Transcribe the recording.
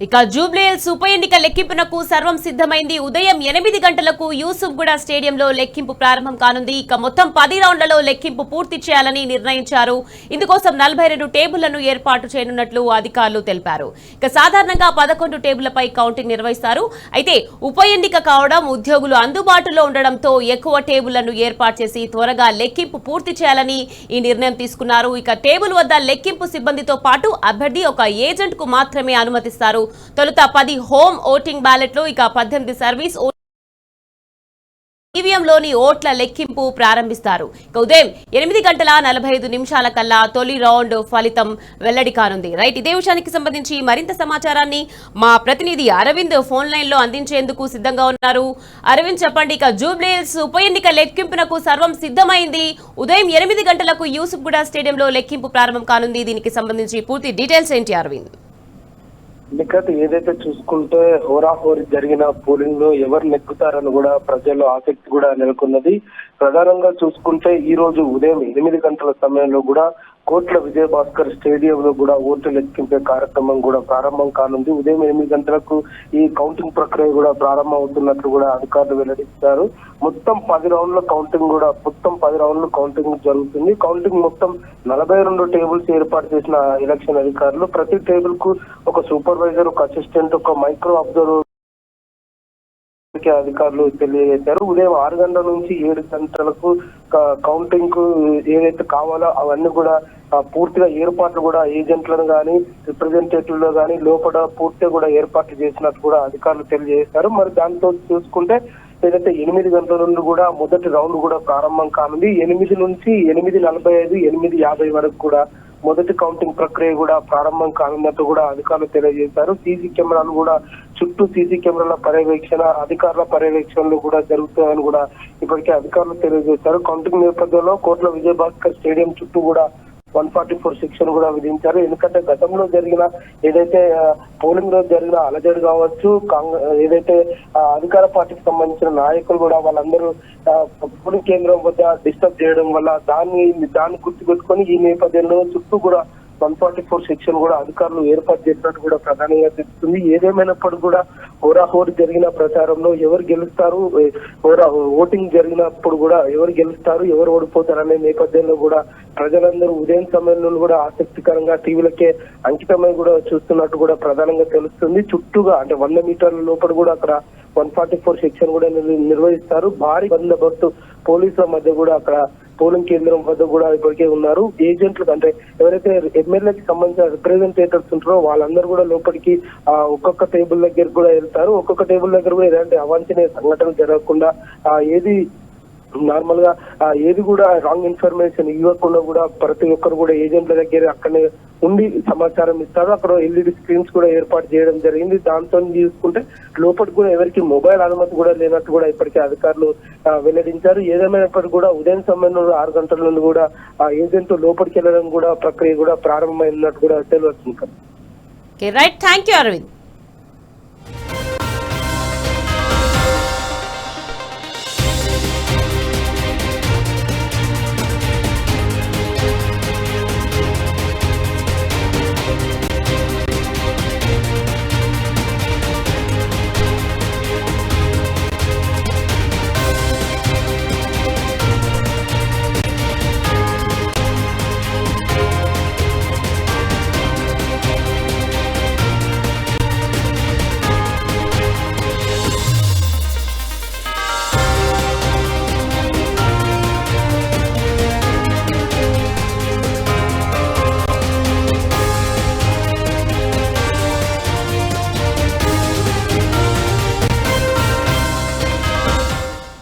ఇక జూబ్లీహిల్స్ ఉప ఎన్నిక లెక్కింపునకు సర్వం సిద్ధమైంది. ఉదయం 8 గంటలకు యూసుఫ్గూడ స్టేడియంలో లెక్కింపు ప్రారంభం కానుంది. ఇక మొత్తం 10 రౌండ్లలో లెక్కింపు పూర్తి చేయాలని నిర్ణయించారు. ఇందుకోసం 42 టేబుళ్లను ఏర్పాటు చేయనున్నట్లు అధికారులు తెలిపారు. ఇక సాధారణంగా 11 టేబుళ్లపై కౌంటింగ్ నిర్వహిస్తారు. అయితే ఉప ఎన్నిక కావడం, ఉద్యోగులు అందుబాటులో ఉండడంతో ఎక్కువ టేబుళ్లను ఏర్పాటు చేసి త్వరగా లెక్కింపు పూర్తి చేయాలని ఈ నిర్ణయం తీసుకున్నారు. ఇక టేబుల్ వద్ద లెక్కింపు సిబ్బందితో పాటు అభ్యర్థి ఒక ఏజెంట్ కు మాత్రమే అనుమతిస్తారు. తొలుత 10 హోమ్ ఓటింగ్ బ్యాలెట్లు, ఇక 18 సర్వీస్ ఈవీఎంలోని ఓట్ల లెక్కింపు ప్రారంభిస్తారు. ఇక ఉదయం 8:45 కల్లా తొలి రౌండ్ ఫలితం వెల్లడి కానుంది. రైట్, ఇదే విషయానికి సంబంధించి మరింత సమాచారాన్ని మా ప్రతినిధి అరవింద్ ఫోన్ లైన్ లో అందించేందుకు సిద్ధంగా ఉన్నారు. అరవింద్, చెప్పండి. ఇక జూబ్లీహిల్స్ ఉప ఎన్నిక లెక్కింపునకు సర్వం సిద్ధమైంది. ఉదయం 8 గంటలకు యూసుఫ్గూడ స్టేడియంలో లెక్కింపు ప్రారంభం కానుంది. దీనికి సంబంధించి పూర్తి డీటెయిల్స్ ఏంటి అరవింద్? నిఖత్, ఏదైతే చూసుకుంటే హోరాహోరీ జరిగిన పోలింగ్ లో ఎవరు నెగ్గుతారని కూడా ప్రజల్లో ఆసక్తి కూడా నెలకొన్నది. ప్రధానంగా చూసుకుంటే ఈ రోజు ఉదయం 8 గంటల సమయంలో కూడా కోట్ల విజయభాస్కర్ స్టేడియంలో కూడా ఓట్లు లెక్కింపే కార్యక్రమం కూడా ప్రారంభం కానుంది. ఉదయం 8 గంటలకు ఈ కౌంటింగ్ ప్రక్రియ కూడా ప్రారంభం అవుతున్నట్లు కూడా అధికారులు వెల్లడిస్తారు. మొత్తం 10 రౌండ్ల కౌంటింగ్ జరుగుతుంది. కౌంటింగ్ మొత్తం 42 టేబుల్స్ ఏర్పాటు చేసిన ఎలక్షన్ అధికారులు ప్రతి టేబుల్ కు ఒక సూపర్వైజర్, ఒక అసిస్టెంట్, ఒక మైక్రో అబ్జర్వర్ అధికారులు తెలియజేశారు. ఉదయం 6 గంటల నుంచి 7 గంటలకు కౌంటింగ్ కు ఏదైతే కావాలో అవన్నీ కూడా పూర్తిగా ఏర్పాట్లు కూడా ఏజెంట్లను గానీ, రిప్రజెంటేటివ్లు గానీ లోపల పూర్తిగా కూడా ఏర్పాట్లు చేసినట్టు కూడా అధికారులు తెలియజేశారు. మరి దాంతో చూసుకుంటే ఏదైతే 8 గంటల నుండి కూడా మొదటి రౌండ్ కూడా ప్రారంభం కానుంది. 8 నుంచి 8:45, 8:50 వరకు కూడా మొదటి కౌంటింగ్ ప్రక్రియ కూడా ప్రారంభం కానున్నట్టు కూడా అధికారులు తెలియజేశారు. సీసీ కెమెరాలు కూడా చుట్టూ సీసీ కెమెరాల పర్యవేక్షణ, అధికారుల పర్యవేక్షణలు కూడా జరుగుతాయని కూడా ఇప్పటికే అధికారులు తెలియజేశారు. కౌంటింగ్ నేపథ్యంలో కోట్ల విజయభాస్కర్ స్టేడియం చుట్టూ కూడా 144 సెక్షన్ కూడా విధించారు. ఎందుకంటే గతంలో జరిగిన ఏదైతే పోలింగ్ రోజు జరిగిన అలజడి కావచ్చు, ఏదైతే అధికార పార్టీకి సంబంధించిన నాయకులు కూడా వాళ్ళందరూ పోలింగ్ కేంద్రం వద్ద డిస్టర్బ్ చేయడం వల్ల దాన్ని గుర్తుపెట్టుకొని ఈ నేపథ్యంలో చుట్టూ కూడా 144 సెక్షన్ కూడా అధికారులు ఏర్పాటు చేసినట్టు కూడా ప్రధానంగా తెలుస్తుంది. ఏదేమైనప్పటికీ కూడా హోరాహోరీ జరిగిన ప్రచారంలో ఎవరు గెలుస్తారు, ఓటింగ్ జరిగినప్పుడు కూడా ఎవరు గెలుస్తారు, ఎవరు ఓడిపోతారు అనే నేపథ్యంలో కూడా ప్రజలందరూ ఉదయం సమయంలో కూడా ఆసక్తికరంగా టీవీలకే అంకితమై కూడా చూస్తున్నట్టు కూడా ప్రధానంగా తెలుస్తుంది. చుట్టూగా అంటే 100 మీటర్ల లోపల కూడా అక్కడ 144 సెక్షన్ కూడా నిర్వహిస్తారు. భారీ బందోబస్తు పోలీసుల మధ్య కూడా అక్కడ పోలింగ్ కేంద్రం వద్ద కూడా ఇప్పటికే ఉన్నారు. ఏజెంట్లు అంటే ఎవరైతే ఎమ్మెల్యేకి సంబంధించిన రిప్రజెంటేటివ్స్ ఉంటారో వాళ్ళందరూ కూడా లోపలికి ఒక్కొక్క టేబుల్ దగ్గర కూడా వెళ్తారు. ఒక్కొక్క టేబుల్ దగ్గర కూడా ఎలాంటి అవాంఛనీయ సంఘటనలు జరగకుండా ఏది నార్మల్ గా ఏది కూడా రాంగ్ ఇన్ఫర్మేషన్ ఇవ్వకుండా కూడా ప్రతి ఒక్కరు కూడా ఏజెంట్ల దగ్గర అక్కడనే ఉండి సమాచారం ఇస్తారు. అక్కడ ఎల్ఈడి స్క్రీన్స్ కూడా ఏర్పాటు చేయడం జరిగింది. దాంతో చూసుకుంటే లోపలికి కూడా ఎవరికి మొబైల్ అనుమతి కూడా లేనట్టు కూడా ఇప్పటికే అధికారులు వెల్లడించారు. ఏదేమైనప్పటికీ కూడా ఉదయం సమయంలో 6 గంటల నుండి కూడా ఏజెంట్ లోపలికి వెళ్ళడం కూడా ప్రక్రియ కూడా ప్రారంభమైనట్టు కూడా తెలియవచ్చు. Right, thank you Arvind.